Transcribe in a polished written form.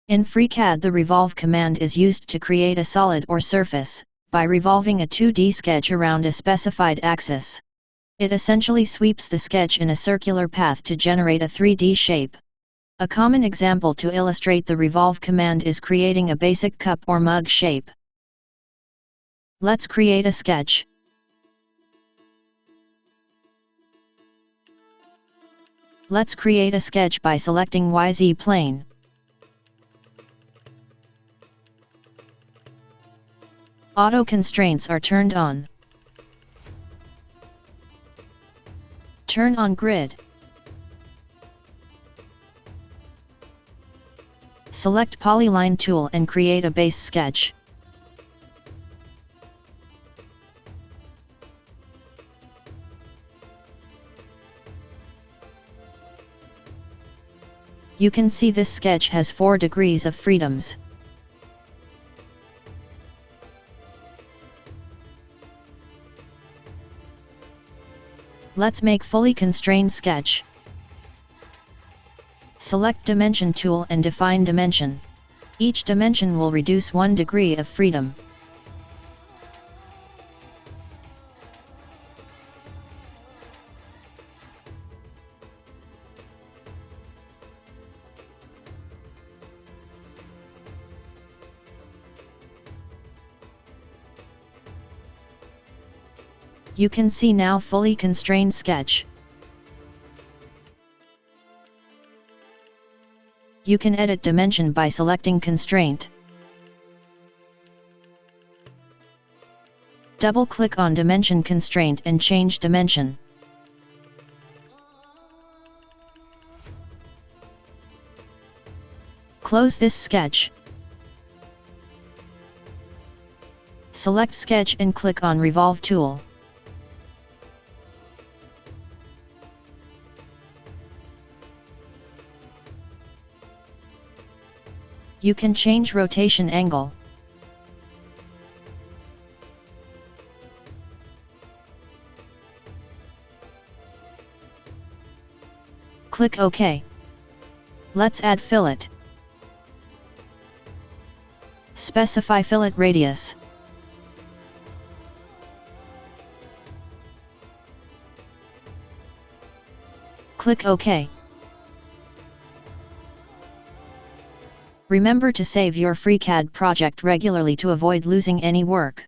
In FreeCAD, the Revolve command is used to create a solid or surface, by revolving a 2D sketch around a specified axis. It essentially sweeps the sketch in a circular path to generate a 3D shape. A common example to illustrate the Revolve command is creating a basic cup or mug shape. Let's create a sketch. Let's create a sketch by selecting YZ plane. Auto constraints are turned on. Turn on grid. Select Polyline tool and create a base sketch. You can see this sketch has 4 degrees of freedoms. Let's make fully constrained sketch. Select Dimension tool and define dimension. Each dimension will reduce 1 degree of freedom. You can see now fully constrained sketch. You can edit dimension by selecting constraint. Double-click on dimension constraint and change dimension. Close this sketch. Select sketch and click on Revolve tool. You can change rotation angle. Click OK. Let's add fillet. Specify fillet radius. Click OK. Remember to save your FreeCAD project regularly to avoid losing any work.